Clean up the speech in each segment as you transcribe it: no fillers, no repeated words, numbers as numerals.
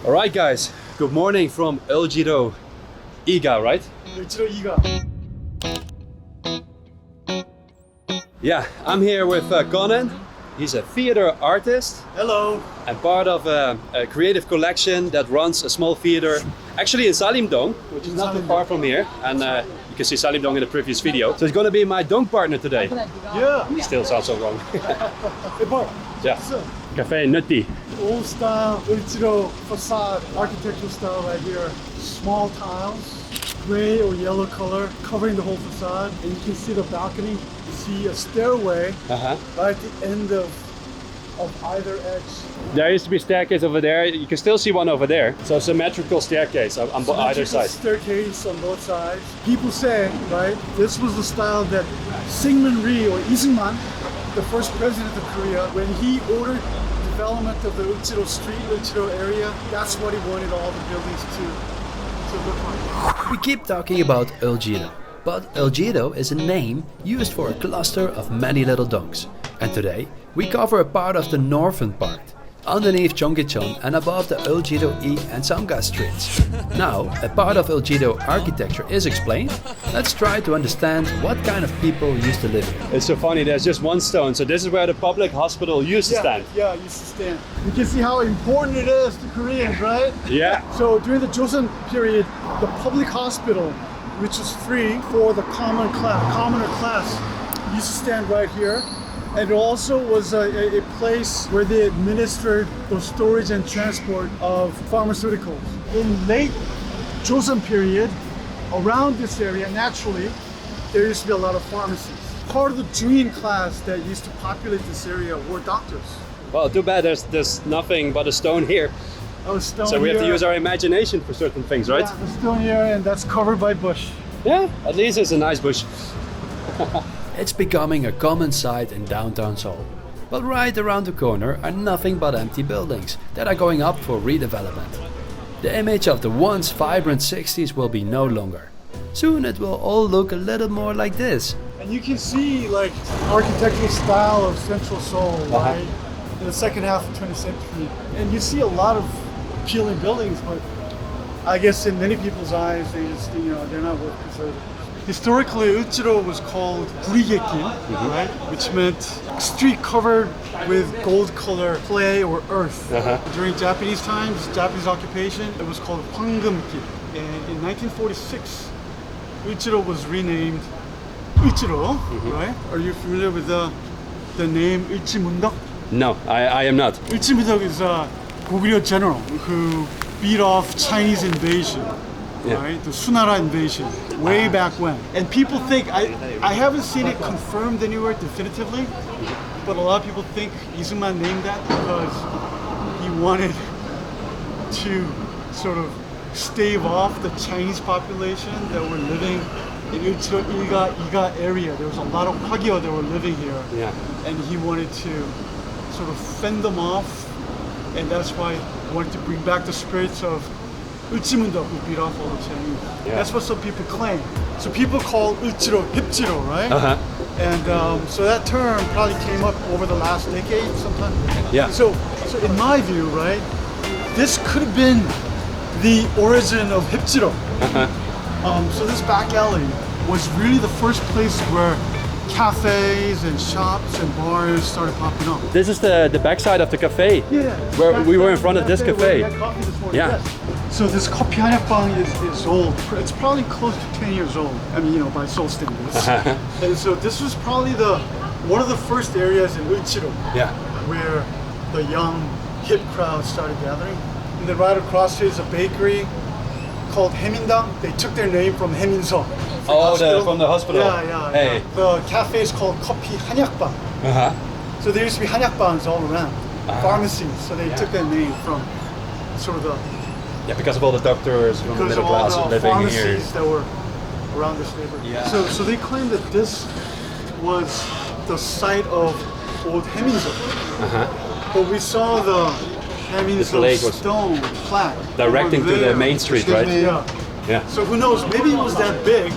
Alright guys, good morning from Euljiro, Iga, right? 을지로'이가. Yeah, I'm here with Conan. He's a theater artist Hello. and part of a creative collection that runs a small theater actually in Salimdong, which is not too far from here. And you can see Salimdong in the previous video. So he's going to be my dong partner today. Yeah. Still sounds so wrong. Hey, Bart. Yeah. Listen, Cafe Nutti. old style 을지로 facade, architectural style right here. Small tiles, gray or yellow color, covering the whole facade. And you can see the balcony. You see a stairway Uh-huh. right at the end of either edge. There used to be a staircase over there. You can still see one over there. So symmetrical staircase on either Symmetrical side. Staircase on both sides. People say, right, this was the style that Syngman Rhee or Lee Seung-man, the first president of Korea, when he ordered development of the Euljiro street, Euljiro area, that's what he wanted all the buildings to look like. We keep talking about Euljiro, but Euljiro is a name used for a cluster of many little dongs. And today we cover a part of the northern part, underneath Cheonggyecheon and above the Euljiro-의 and Samga streets. Now, a part of Euljiro architecture is explained. Let's try to understand what kind of people used to live here. It's so funny, there's just one stone. So this is where the public hospital used to stand. Yeah, used to stand. You can see how important it is to Koreans, right? Yeah. So during the Joseon period, the public hospital, which was free for the commoner class, used to stand right here. And it also was a place where they administered the storage and transport of pharmaceuticals. In late Joseon period, around this area, naturally, there used to be a lot of pharmacies. Part of the Juin class that used to populate this area were doctors. Well, too bad there's nothing but a stone here. Oh, stone So we have to here. use our imagination for certain things, right? Yeah, the stone here, and that's covered by bush. Yeah, at least it's a nice bush. It's becoming a common sight in downtown Seoul. But right around the corner are nothing but empty buildings that are going up for redevelopment. The image of the once vibrant 60s will be no longer. Soon it will all look a little more like this. And you can see like architectural style of Central Seoul, right? In the second half of the 20th century. And you see a lot of appealing buildings, but I guess in many people's eyes, they just, they're not worth preserving. Historically, Euljiro was called 구리객길, right? Which meant street covered with gold color clay or earth. During Japanese times, Japanese occupation, it was called 황금길. And in 1946, Euljiro was renamed Euljiro, right? Are you familiar with the name 을지문덕? No, I am not. 을지문덕 is a 고구려 general who beat off Chinese invasion. Yeah. Right, the Sunara invasion, way back when. And people think, I haven't seen it confirmed anywhere definitively, but a lot of people think Lee Seung-man named that because he wanted to sort of stave off the Chinese population that were living in Iga area. There was a lot of Hagyo that were living here, Yeah. and he wanted to sort of fend them off, and that's why he wanted to bring back the spirits of 을지문덕, who beat off all the Chinese. Yeah. That's what some people claim. So people call 을지로 힙지로, right? And so that term probably came up over the last decade sometime. Yeah. So in my view, right, this could have been the origin of 힙지로. So this back alley was really the first place where cafes and shops and bars started popping up. This is the backside of the cafe. Yeah. Where we were in front of this where cafe. we had coffee this morning, Yeah. yes. So this 커피 한약방 is old. It's probably close to 10 years old. I mean, by Seoul standards. And so this was probably one of the first areas in Euljiro Yeah. where the young hip crowd started gathering. And then right across here is a bakery called 해민당. They took their name from 해민서. From the hospital. Yeah. Hey. The cafe is called 커피 한약방. So there used to be 한약방s all around, pharmacies. So they took that name from sort of the Yeah, because of all the doctors from the because middle of all class the living here. pharmacies that were around this neighborhood. Yeah. So they claim that this was the site of old 해민서. But we saw the This lake 해민서 was stone plaque directing over to the there. main street, right? Yeah. Yeah. So who knows? Maybe it was that big,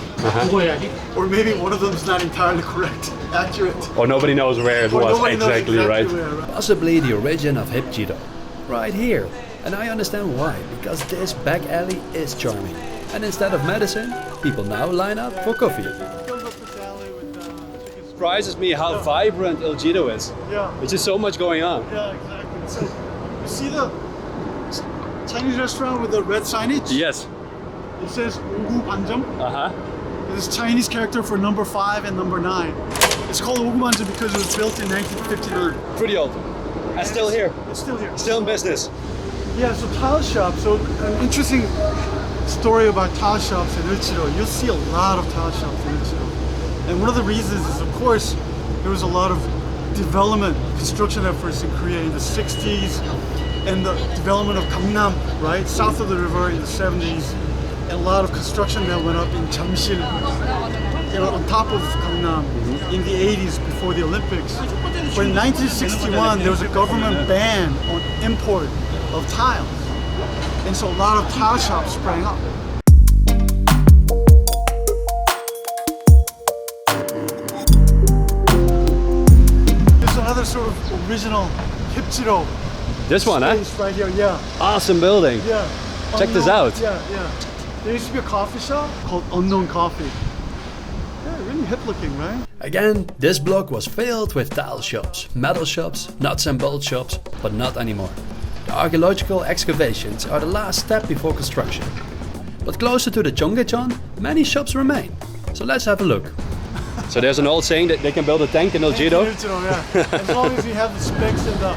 or maybe one of them is not entirely correct, accurate. Or nobody knows where it Or was nobody knows exactly, right? where, right? Possibly the origin of Hipjiro. Right here, And I understand why, because this back alley is charming. And instead of medicine, people now line up for coffee. Surprises me how vibrant Euljiro is. Yeah. There's just so much going on. Yeah, exactly. So you see the Chinese restaurant with the red signage? Yes. It says 오구 반점. Uh-huh. This Chinese character for number 5 and number 9. It's called 오구 반점 because it was built in 1959. Pretty old. And still here. It's still here. Still in business. Yeah, so tile shop. So an interesting story about tile shops in 을지로. You'll see a lot of tile shops in 을지로. And one of the reasons is, of course, there was a lot of development, construction efforts in Korea in the 60s, and the development of Gangnam, right, south of the river in the 70s, and a lot of construction that went up in Jamsil, on top of Gangnam in the 80s before the Olympics. But in 1961, there was a government ban on import of tiles, and so a lot of tile shops sprang up. There's another sort of original Hipjiro. This one, huh? Space right here, yeah. Awesome building. Yeah. Check this out. Yeah, yeah. There used to be a coffee shop called Unknown Coffee. Yeah, really hip looking, right? Again, this block was filled with tile shops, metal shops, nuts and bolt shops, but not anymore. The archaeological excavations are the last step before construction. But closer to the Cheonggyecheon, many shops remain. So let's have a look. So there's an old saying that they can build a tank in Euljiro. Yeah. As long as you have the specs and the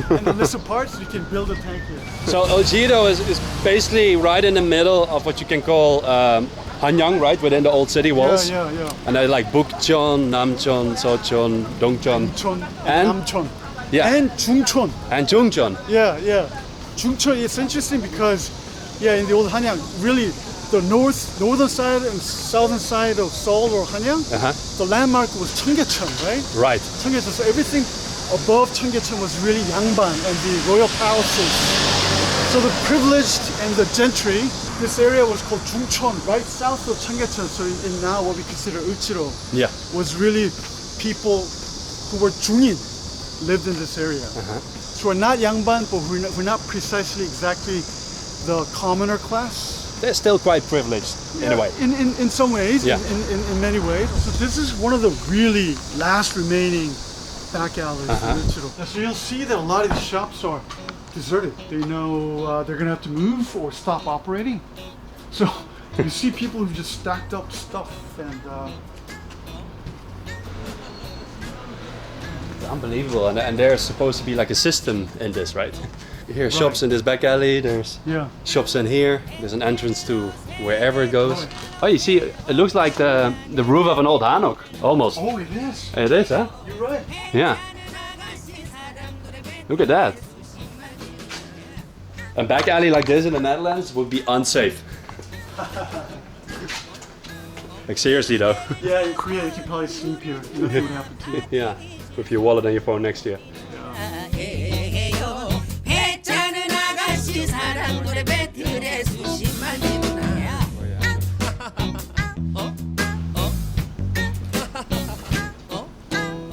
and the list of parts, you can build a tank here. So Euljiro is basically right in the middle of what you can call Hanyang, right, within the old city walls. Yeah, yeah, yeah. And they're like Bukcheon, Namcheon, Seocheon, Dongcheon, Cheon and Namcheon. yeah, And Jungcheon. and Jungcheon. Yeah, yeah. Jungcheon, it's interesting because, yeah, in the old Hanyang, really, the northern side and southern side of Seoul or Hanyang, the landmark was Cheonggyecheon, right? Right. Cheonggyecheon. So everything above Cheonggyecheon was really Yangban and the royal palaces. So the privileged and the gentry, this area was called Jungcheon, right south of Cheonggyecheon. So in now what we consider 을지로, Yeah. was really people who were Jungin lived in this area. So we're not Yangban, but we're not precisely exactly the commoner class. They're still quite privileged in a way. In some ways, Yeah. in many ways. So this is one of the really last remaining back alleys in Euljiro. So you'll see that a lot of these shops are deserted. They know they're gonna have to move or stop operating. So you see people who just stacked up stuff and Unbelievable, and there's supposed to be like a system in this, right? You hear shops in this back alley, there's shops in here, there's an entrance to wherever it goes. Oh, you see, it looks like the roof of an old hanok, almost. oh, it is. It is, huh? You're right. Yeah. Look at that. A back alley like this in the Netherlands would be unsafe. Like seriously though. Yeah, in Korea you can probably sleep here. Nothing would happen to you. Yeah, with your wallet and your phone next to you.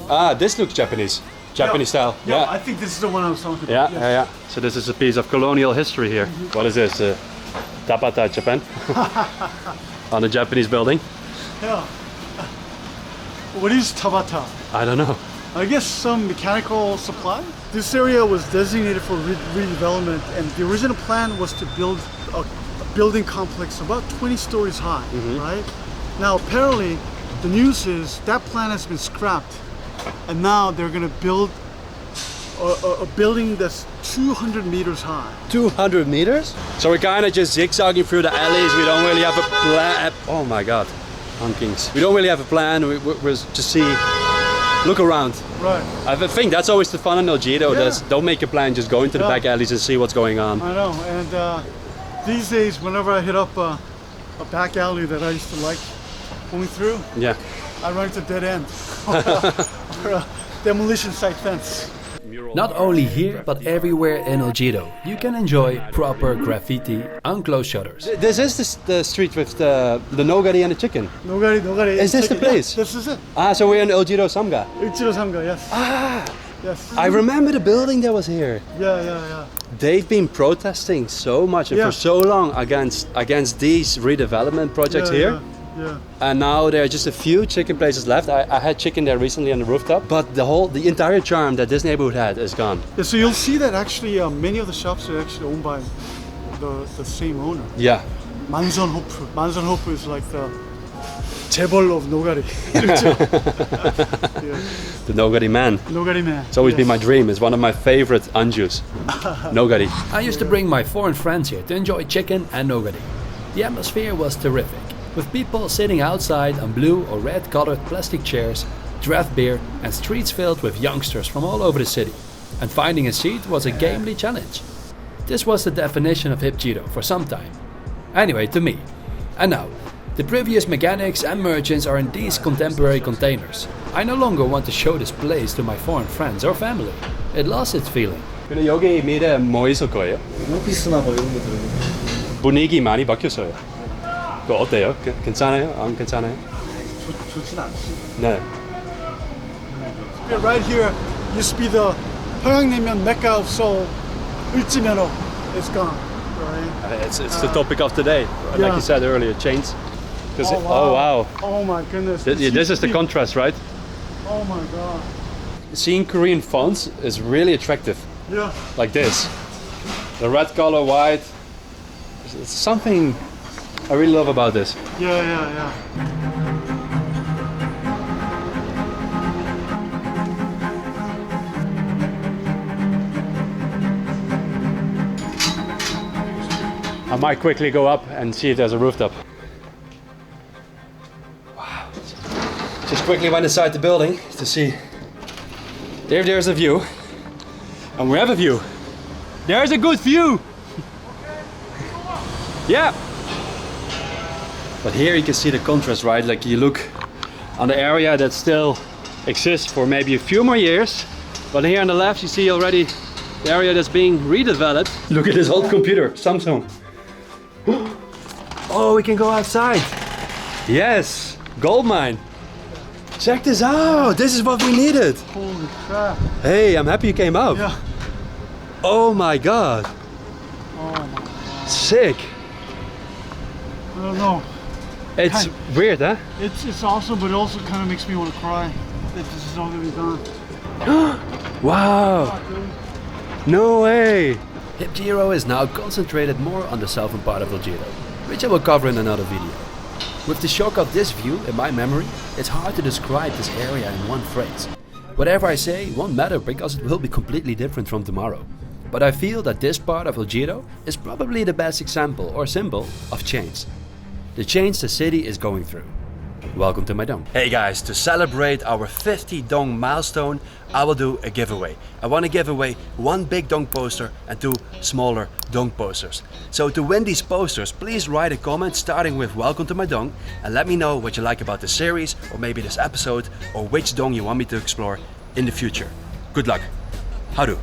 Ah, this looks Japanese. Japanese style. Yeah, Yeah. I think this is the one I was talking about. Yeah, Yes. yeah, yeah. So this is a piece of colonial history here. What is this? Tabata, Japan? On a Japanese building? Yeah. What is Tabata? I don't know. I guess some mechanical supply. This area was designated for redevelopment, and the original plan was to build a building complex about 20 stories high, right? Now apparently, the news is that plan has been scrapped, and now they're going to build a building that's 200 meters high. 200 meters? So we're kind of just zigzagging through the alleys. We don't really have a plan. Oh my god, honkings. We don't really have a plan. We're just look around. Right. I think that's always the fun in Euljiro. Yeah. Don't make a plan, just go into the Yeah. back alleys and see what's going on. I know, and these days, whenever I hit up a back alley that I used to like going through, Yeah. I run into dead end or a demolition site fence. Not only here, but everywhere in Euljiro, you can enjoy proper graffiti on closed shutters. This is the street with the nogari and the chicken. Nogari. Is this the place? Yeah, this is it. Ah, so we're in Euljiro Samga. Euljiro Samga, yes. Ah, Yes. I remember the building that was here. Yeah. they've been protesting so much and for so long against these redevelopment projects here. Yeah. And now there are just a few chicken places left. I had chicken there recently on the rooftop, but the entire charm that this neighborhood had is gone. Yeah, so you'll see that actually many of the shops are actually owned by the same owner. Yeah. 만선호프. 만선호프 is like the 재벌 of 노가리. The Nogari man. 노가리 man. It's always been my dream. It's one of my favorite anjus. Nogari. I used to bring my foreign friends here to enjoy chicken and nogari. The atmosphere was terrific, with people sitting outside on blue or red colored plastic chairs, draft beer, and streets filled with youngsters from all over the city. And finding a seat was a gamely challenge. This was the definition of Hipjiro for some time. Anyway, to me. And now, the previous mechanics and merchants are in these contemporary containers. I no longer want to show this place to my foreign friends or family. It lost its feeling. 근데 여기 미래 뭐 있을 거예요? 오피스나 뭐 이런 거 들어있는 분위기 많이 바뀌었어요. 그거 어때요? 괜찮아요? 안 괜찮아요? 좋진 않지. 네. Right here used to be the 평양냉면 Mecca of Seoul. 을지면허. It's gone. Right? It's the topic of today, like you said earlier, chains. Oh wow. Oh my goodness. This is the contrast, right? Oh my god. Seeing Korean fonts is really attractive. Yeah. Like this. The red color, white. It's something I really love about this. Yeah. I might quickly go up and see if there's a rooftop. Wow. Just quickly went inside the building to see if there's a view. And we have a view. There's a good view. Yeah. But here you can see the contrast, right? Like you look on the area that still exists for maybe a few more years. But here on the left you see already the area that's being redeveloped. Look at this old computer, Samsung. Oh, we can go outside. Yes, gold mine. Check this out. This is what we needed. Holy crap. Hey, I'm happy you came out. Yeah. Oh my god. Oh my god. Sick. I don't know. It's weird, huh? It's awesome, but it also kind of makes me want to cry that this is all gonna be gone. Wow. No way. Hipjiro is now concentrated more on the southern part of Euljiro, which I will cover in another video. With the shock of this view in my memory, it's hard to describe this area in one phrase. Whatever I say won't matter because it will be completely different from tomorrow. But I feel that this part of Euljiro is probably the best example or symbol of change. The change the city is going through. Welcome to my dong. Hey guys, to celebrate our 50 dong milestone, I will do a giveaway. I want to give away one big dong poster and two smaller dong posters. So to win these posters, please write a comment starting with welcome to my dong and let me know what you like about the series or maybe this episode or which dong you want me to explore in the future. Good luck. Haru.